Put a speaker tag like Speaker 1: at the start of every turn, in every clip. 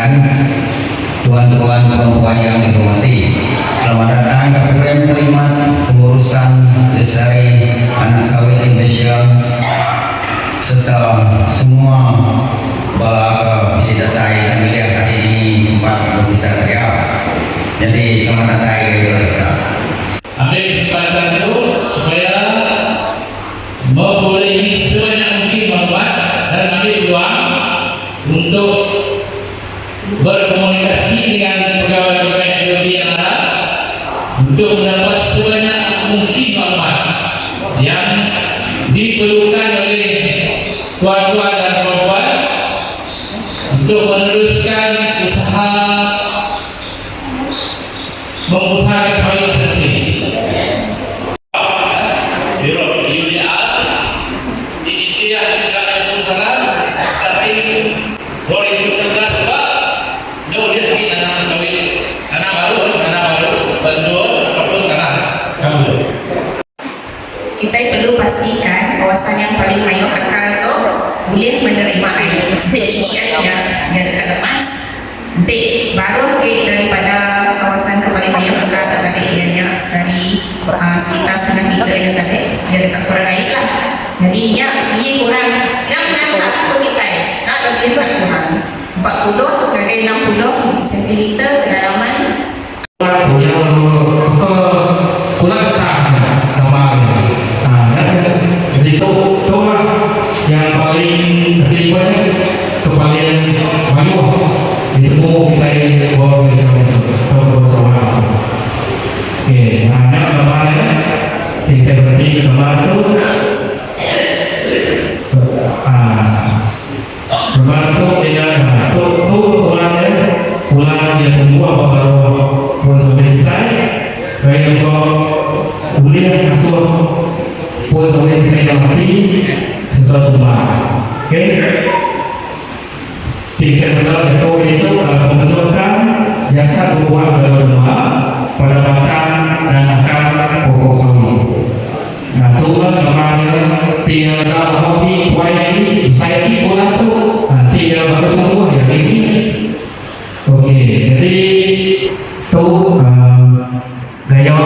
Speaker 1: sekalian, tuan-tuan perempuan yang dihormati, selamat datang ke program terima pengurusan Lestari Anak Sawit Indonesia serta semua bisa datang yang melihat hari ini tempat kita kerja. Jadi selamat datang kepada kita.
Speaker 2: Ambil kesempatan itu supaya membolehi sebanyak mungkin maklumat dan ambil peluang untuk berkomunikasi dengan pegawai-pegawai LB yang ada untuk mendapat sebanyak mungkin maklumat yang diperlukan oleh tuan-tuan dan puan-puan untuk meneruskan usaha mengusahakan proyek tersebut. Biro UDR diintiah segala perusahaan SKP 2019 Pak boleh di tanah sawit, tanah baru, betul ataupun tanah gambut.
Speaker 3: Kita perlu pastikan kawasan yang paling banyak akar itu boleh menerima air. Jadi airnya yang dekat lepas, nanti baru daripada kawasan yang paling banyak akar tadi ianya dari sekitar setengah meter yang tadi dia dekat kurang air lah. Jadi ini kurang dan tak kita nak lebih kurang 40 ke 60 cm kedalaman.
Speaker 4: Kurang tahan kemarin. Jadi itu yang paling ketiga kepalian banyu ditemu kita bawa bersama. Oke, nah kemarin kita berarti kemarin itu pulang dia tunggu apa baru sponsor kita kayak kuliah asuh sponsor kita yang mati setelah rumah. Oke, tiga betul itu pembentukan jasa keuangan dalam rumah pada batang dan akar pokok sawit. Nah, tuan kemarin tinggal hobi tuanya ini saya ini pulang tuh nanti dia baru tunggu ya ini. Oke, jadi itu gaya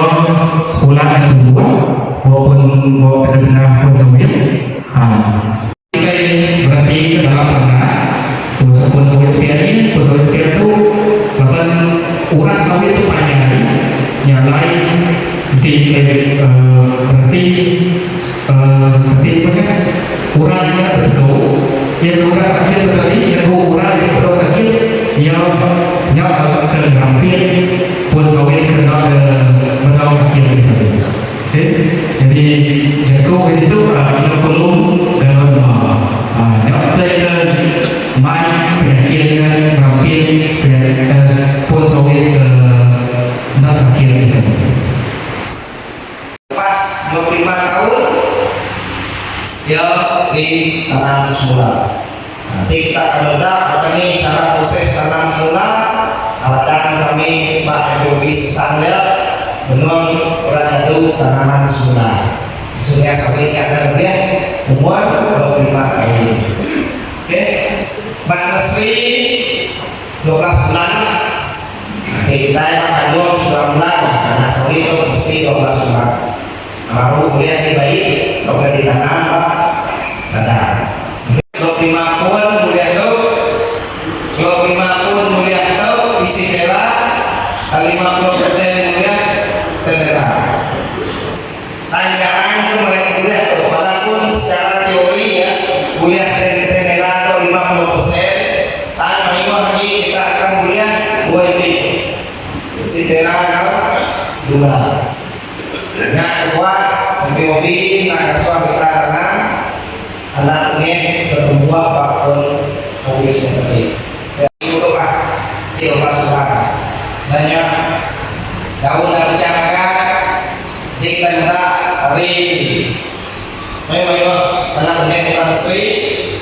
Speaker 4: sekolah yang kedua maupun mau tengah pun sawit. Berarti dalam pernah pun sawit sekian itu bahkan urat sawit itu panjang yang lain berarti ketika uratnya betul yang urat sakit tadi yang urat yang betul sakit yang hampir pun sawit kena betul sakit jadi jago itu ada perlu dalam nyata main penyakitnya hampir pun sawit betul sakit
Speaker 1: Pas 25 tahun dia di tanam semula. Nanti kita akan lihat ini cara proses tanam semula. Akan kami Pak Yogi Sesanda menung orang itu tanaman semula. Sudah sawitnya akan lebih umur 25 tahun. Oke, Mbak Nesri 12 bulan. Nanti kita akan 9 bulan. Karena sawit itu mesti 12 bulan. Baru kuliah di bayi, kalau ditanam kata 25 pun kuliah itu 25 pun kuliah itu isi bela 50% kuliah tergerak tanjakan itu mereka kuliah itu walaupun secara teori ya kuliah tergerak itu 50% tanpa lagi kita akan kuliah 2 itu isi bela dua. Nah, kedua, hobi-hobi nak suami karena anaknya bertumbuh apapun sawitnya tadi. Jadi berdoa, dia berdoa. Banyak daun dan cangkang kita hendak hari. Ayo, anaknya bukan sui,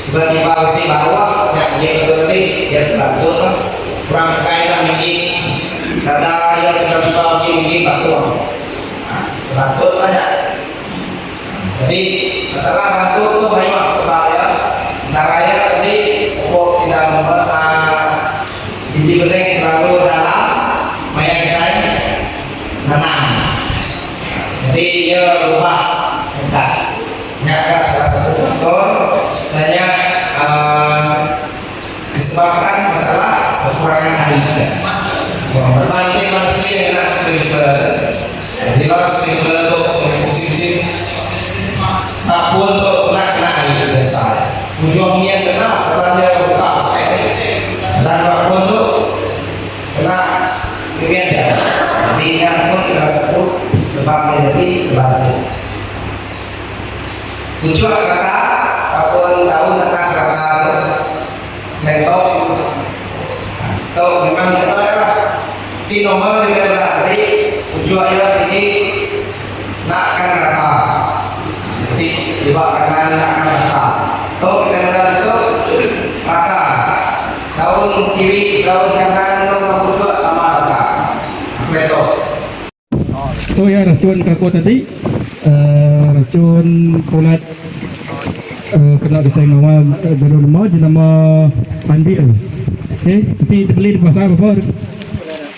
Speaker 1: tiba-tiba si bawah yang dia berarti dia terbantu kurang kaya lagi. Kada yang tiba-tiba lagi batu. Bantu banyak. Jadi masalah bantu itu banyak sebab ya. Antara ya tadi pokok tidak disebabkan masalah kekurangan air. Berbagai manusia yang nak sprinkler, bila sprinkler itu musim-musim tak pun untuk nak kena air biasa. Ujungnya kena kepada buka saya, dan tak pun tu kena kebiasaan. Tapi yang pun salah satu sebabnya lebih terlalu. Tujuan kata apapun daun atas kata mentok atau memang kita lah di nomor kita berarti tujuannya sini nak akan kata si dibawakan nak akan kata atau kita berarti itu kata daun kiri daun kanan atau tujuan sama kata betul.
Speaker 4: Oh ya, racun kako tadi, racun kulat kena ditengok baru nama jenama Pandil. Nanti dibeli di pasar berapa?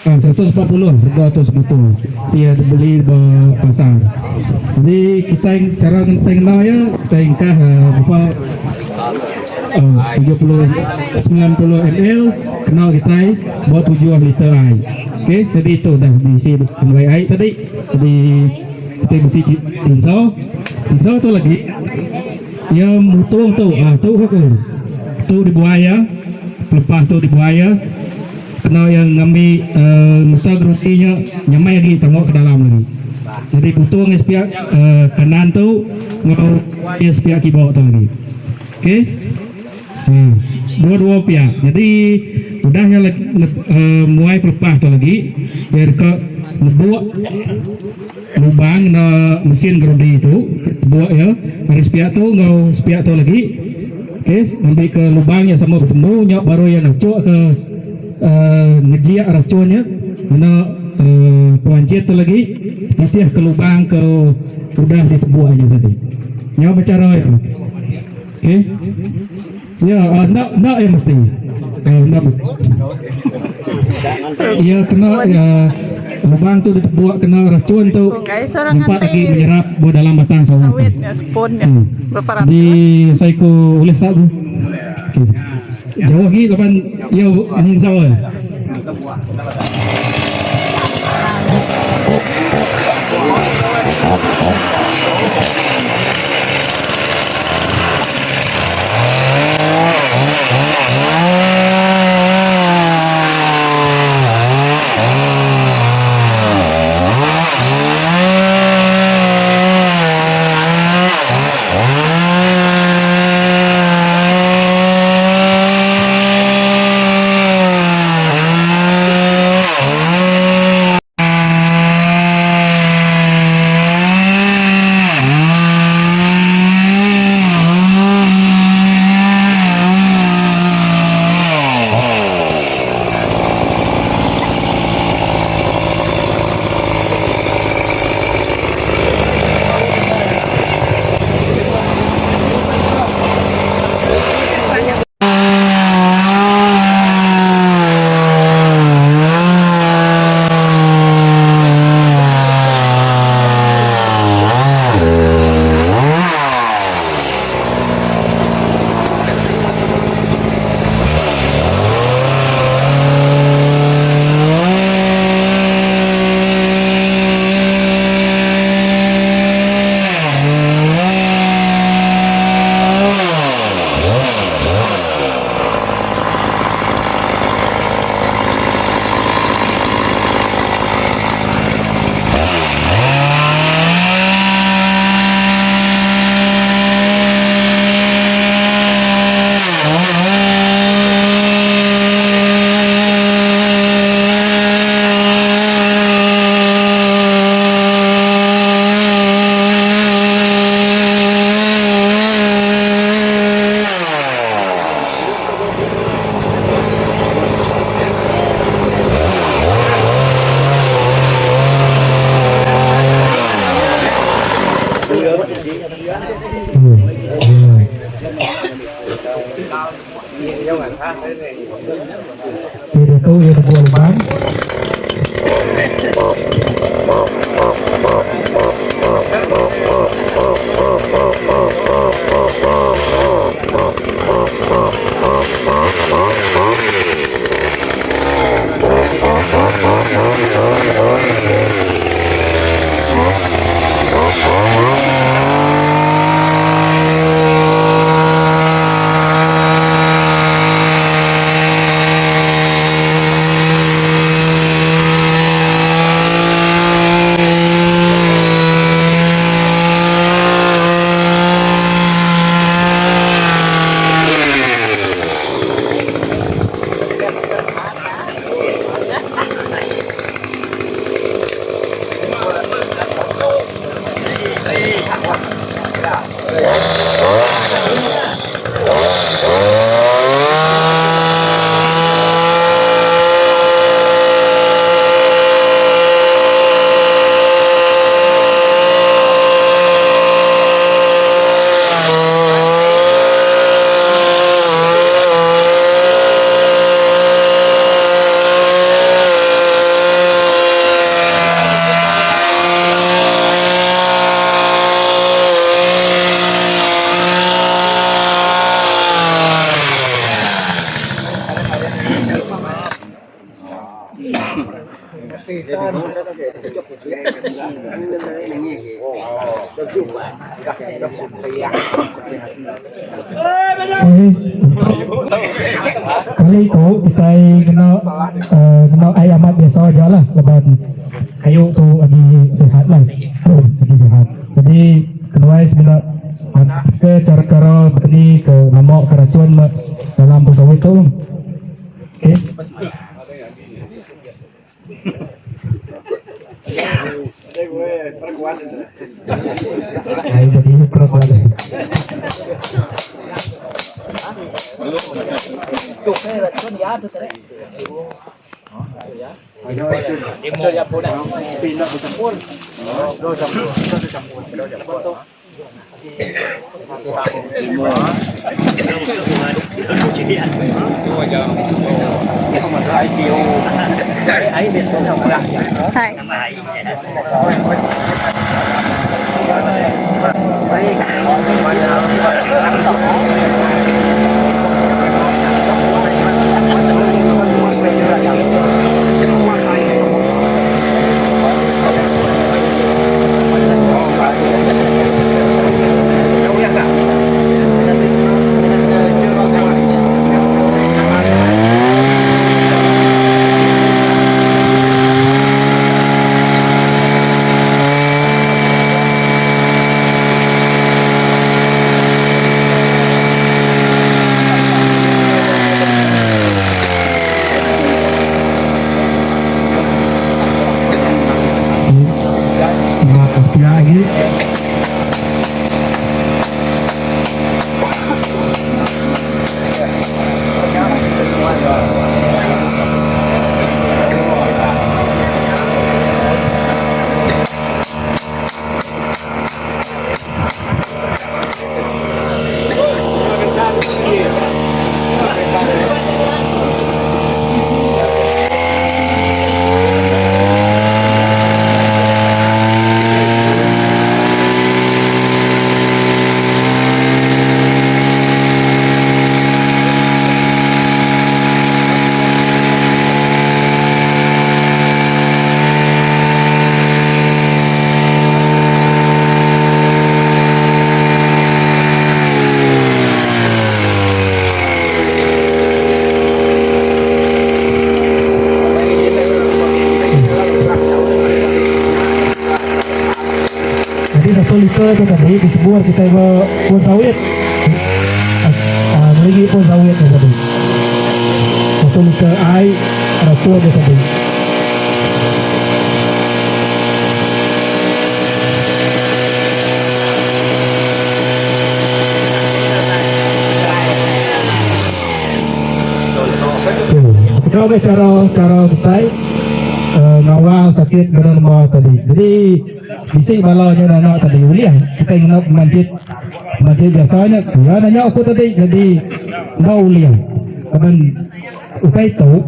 Speaker 4: 140 harga betul. Dia dibeli di pasar. Jadi kita yang cara tengok ya, kita ingkah berapa? 90 ml kena kita bawa 7 liter air. Okey, jadi itu dah diisi kembali air tadi. Jadi kita isi tinsau tu lagi. Dia mutung tu, tu aku. Tu dibuaya, lepas tu dibuaya. Kena yang ngambil nota gerutinya nyamai lagi tengok ke dalam lagi. Jadi putung sepiak kanan tu ngau dia sepiak kiri tu lagi. Okey. Dua-dua pihak. Jadi udah yang mulai pelepas tu lagi biar ke ngebuat lubang na mesin gerudi itu buat ya dari sepiak tu ngau sepiak tu lagi. Okey, ambil ke lubang yang sama bertemu nyok baru yang nak cok ke ngejiak racunnya mana pewancit tu lagi ditiah ke lubang ke udah ditebuak aja tadi. Nyok bercara ya. Okey. Ya, nak yang mesti. Nak. Ya kena ya lubang tu dibuat kena racun tu nampak lagi menyerap di dalam batang sawit. Di saya ku oleh satu. Jauh lagi kapan ya angin sawit. Itu yang kedua lubang.
Speaker 5: Kali itu kita kena amat biasa aja lah, lebat kayu tu lagi sehat lah, lagi sehat. Jadi kedua sebenarnya ke cara-cara tadi ke nampak keracuan dalam pesawat itu. Okay. Ayo jadi perempuan. Liter tu tadi di sebuah kita pun sawit, lagi pun sawit tu tadi. 1 liter air racun tu tadi. Kalau cara kita ngawal sakit badan bawah tadi. Jadi bising balanya anak tadi uliah kita ingin masjid biasanya ya nanya aku tadi jadi mau uliah kan upai itu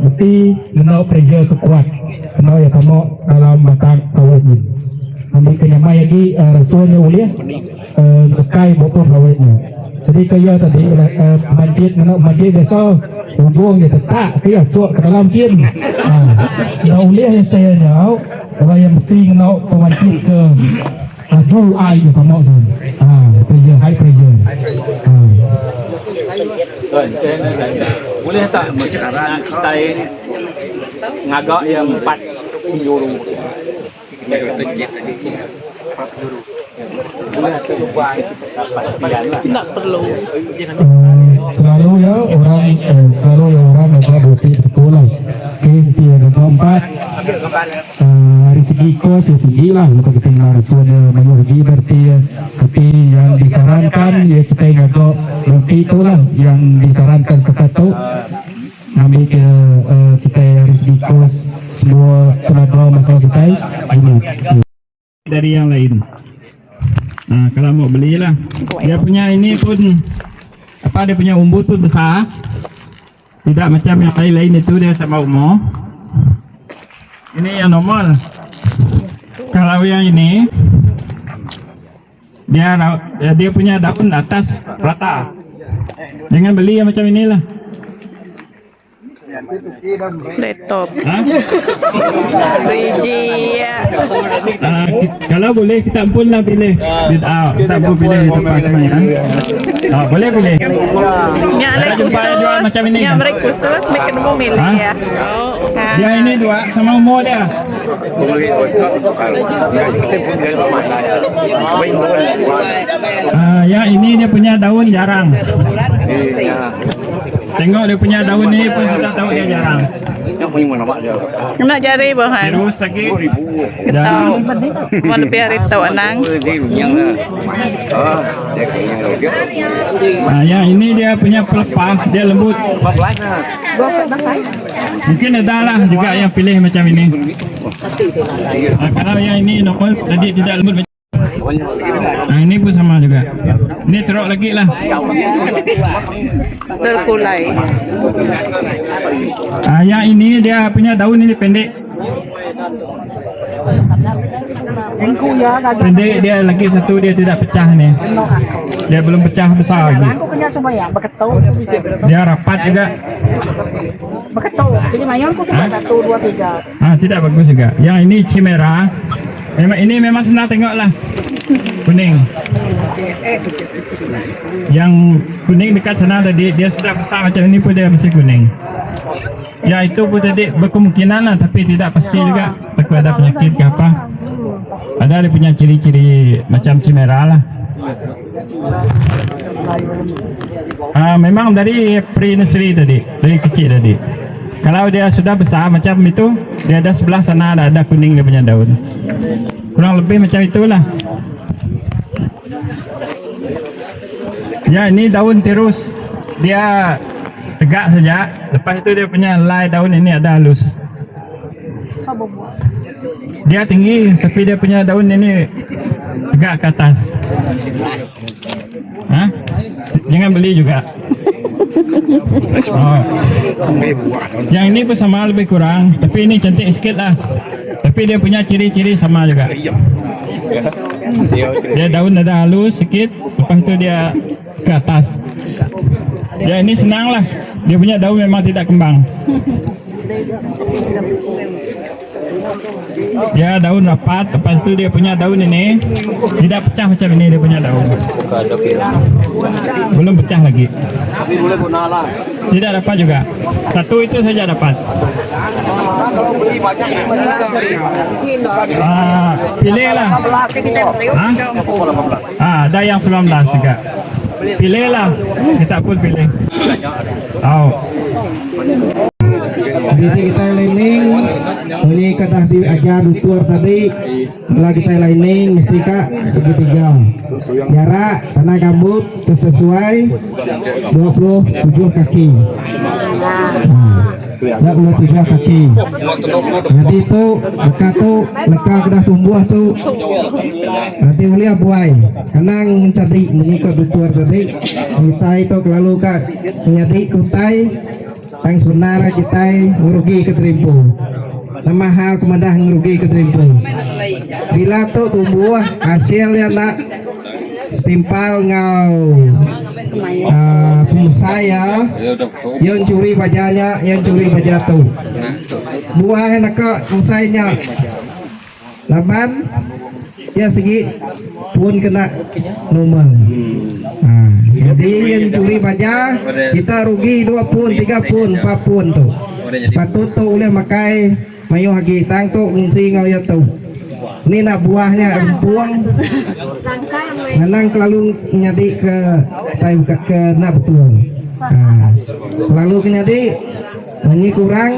Speaker 5: mesti kena pressure tu kuat kena ya kamu dalam batang sawit ini ambil kenyamai lagi racunnya uliah dekai botol sawitnya jadi kaya tadi masjid biasa ujung dia tetap kaya cuak ke dalam kian nah uliah yang saya jauh kalau yang mesti kena pemancing ke jauh air kamu tu pressure high pressure
Speaker 6: boleh tak sekarang kita ngagak yang 4 euro
Speaker 3: Tak perlu.
Speaker 5: Selalu ya orang ada bukti betul lah. Inti ada 4 dari segi kos ya tinggi lah untuk kita ngaracuan banyak lagi berarti ya. Tapi yang disarankan ya kita ngagak bukti itu lah yang disarankan sekatu ambil ke kita dari segi kos semua tenaga masalah kita ini
Speaker 4: dari yang lain. Nah, kalau mau belilah, dia punya ini pun apa dia punya umbu tuh besar, tidak macam yang lain itu dia sama umur. Ini yang normal. Kalau yang ini dia punya daun atas rata. Jangan beli yang macam inilah.
Speaker 7: Laptop.
Speaker 4: Ha?
Speaker 7: Biji ya.
Speaker 4: Kalau boleh kita pun lah pilih. Kita pun pilih di tempat sini. Boleh pilih.
Speaker 7: Yang ada
Speaker 4: jumpa yang jual
Speaker 7: khusus.
Speaker 4: macam ini,
Speaker 7: Yang
Speaker 4: kan?
Speaker 7: ada khusus mereka mau milih
Speaker 4: Ha?
Speaker 7: ya.
Speaker 4: Dia ini dua sama umur dia. Yang ini dia punya daun jarang. Tengok dia punya daun ini pun sudah tahu dia jarang.
Speaker 7: Nak cari bahan.
Speaker 4: Terus lagi.
Speaker 7: Tahu. Mau lebih hari tahu anang.
Speaker 4: Yang ini dia punya pelepah, dia lembut. Mungkin ada lah juga yang pilih macam ini. Kalau yang ini normal tadi tidak lembut macam. Ini pun sama juga. Ini teruk lagi lah.
Speaker 7: Terkulai.
Speaker 4: Yang ini dia punya daun ini pendek. Pendek dia lagi satu dia tidak pecah ni. Dia belum pecah besar lagi. Dia rapat juga. Tidak bagus juga. Yang ini chimera. Ini memang senang tengok lah. Kuning. Yang kuning dekat sana tadi dia sudah besar macam ini pun dia masih kuning. Ya itu pun tadi berkemungkinan lah, tapi tidak pasti juga. Takut ada penyakit ke apa. Ada dia punya ciri-ciri macam chimera lah. Memang dari pre-nursery tadi, dari kecil tadi. Kalau dia sudah besar macam itu, dia ada sebelah sana ada kuning dia punya daun. Kurang lebih macam itulah. Ya ini daun terus, dia tegak saja. Lepas itu dia punya helai daun ini ada halus. Dia tinggi, tapi dia punya daun ini tegak ke atas. Jangan beli juga. Yang ini pun sama lebih kurang, tapi ini cantik sikit lah. Tapi dia punya ciri-ciri sama juga. Dia daun ada halus sikit, lepas itu dia ke atas. Ya ini senang lah. Dia punya daun memang tidak kembang. Dia daun rapat, lepas itu dia punya daun ini tidak pecah macam ini dia punya daun. Belum pecah lagi. Tidak dapat juga. Satu itu saja dapat. Pilihlah. Ada yang 19 juga. Pilihlah. Kita pun pilih.
Speaker 1: Jadi kita lining, ini kata diajar tutor tadi, setelah kita lining mesti kak segitiga. Jarak tanah gambut sesuai 27 kaki. 23 kaki. Jadi itu leka kedah tumbuh tu. Nanti ulia buai. Kanang mencari mengikut tutor tadi. Kita itu lalu kak menyadi kutai. Yang sebenarnya kita merugi ke terimpu. Nama hal kemudah merugi ke terimpu. Bila tu tumbuh hasilnya nak setimpal ngau saya yang curi bajanya, yang curi baja tu. Buah nak usainya. Laban ya segi pun kena nomor. Jadi yang curi baja kita rugi 2 pun, 3 pun, 4 pun tu. Patut tu boleh makai mayu hagi tang tu ngsi ngau ya tu. Ini nak buahnya empuang. Menang kelalu nyadi ke tai ke nak betul. Lalu nyadi ini kurang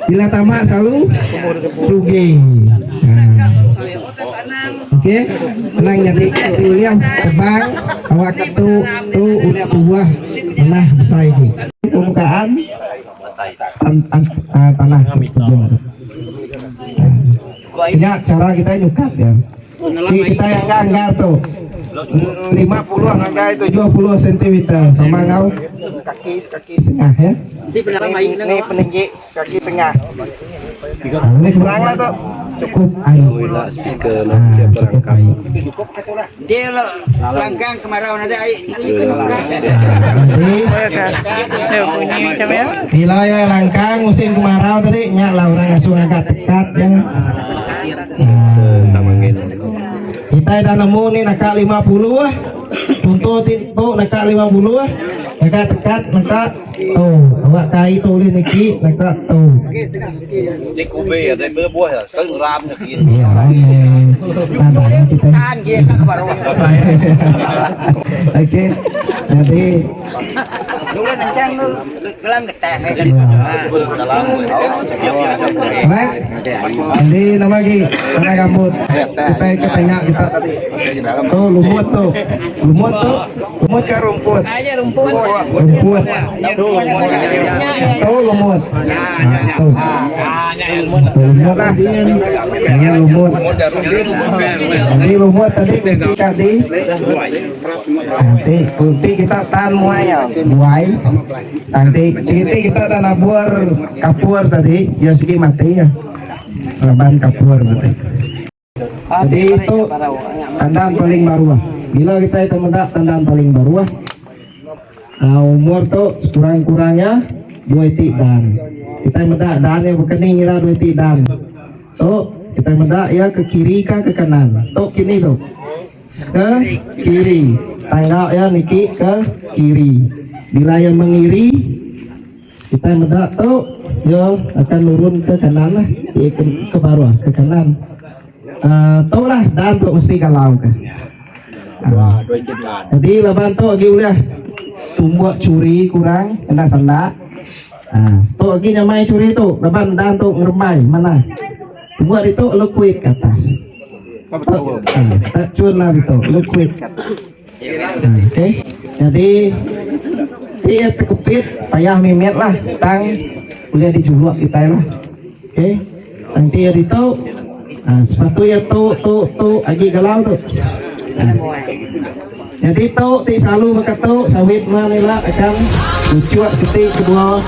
Speaker 1: bila tamak selalu rugi. Oke, menang jadi William terbang awak tu udah buah menah besar ini. Permukaan tanah. Tidak cara kita nyukat ya. Kita yang enggak tuh 50 angka itu 70 cm sama kau kaki setengah ya. Ini peninggi kaki setengah. Ini kurang lah tuh.
Speaker 5: cukup air.
Speaker 6: speaker
Speaker 5: Cukup air.
Speaker 8: Dia langkang kemarau nanti air itu
Speaker 5: Jadi
Speaker 7: Dia bunyi macam ya.
Speaker 5: bila ya langkang musim kemarau tadi nyak lah orang ngasuh agak dekat ya. Kita dah nemu nih nakak 50 ah. Contoh tinto nakak 50 ah. Nakak dekat nakak tuh awak kai tu ni niki nakak tuh.
Speaker 6: Di kube ada berbuah kan ram nak
Speaker 5: Iya, tandanya kita.
Speaker 8: kan dia tak kemarau.
Speaker 5: Oke. Jadi
Speaker 8: Dulu nancang lu kelam ketang.
Speaker 5: Baik. Jadi nama lagi mana gambut. Kita tengah kita tadi. Tuh lumut tuh. Lumut tuh. Lumut ke rumput. Rumput. Tuh lumut. Nah, tuh. Lumut lah. Ini lumut. Jadi lumut tadi mesti tadi. Nanti kita tan muai. Nanti kita tan nabur kapur tadi. Ya segi mati ya. Reban kapur tadi. Jadi itu tandaan paling baru. Bila kita itu mendak tandaan paling baru. Umur tuh kurang-kurangnya 2 tik dan kita mendak dan yang berkening ngira 2 tik dan tuh kita mendak ya ke kiri kah ke kanan tuh kini tuh ke kiri tanggap ya niki ke kiri bila yang mengiri kita mendak tuh ya akan turun ke kanan lah ke bawah ke kanan tuh lah dan tuh mesti kalau ke jadi leban tuh lagi uliah tumbuh curi kurang kena sendak. Tuh lagi nyamai curi tu leban dan tu ngeremai mana? Tumbuh itu liquid ke atas. Tak cun lah itu liquid. Oke. Jadi dia terkepit payah mimet lah tang boleh dijuluk kita lah. Oke. Nanti ya itu sepatu ya tu lagi galau tu. Jadi tu ti selalu berkata sawit manila akan lucu seti kedua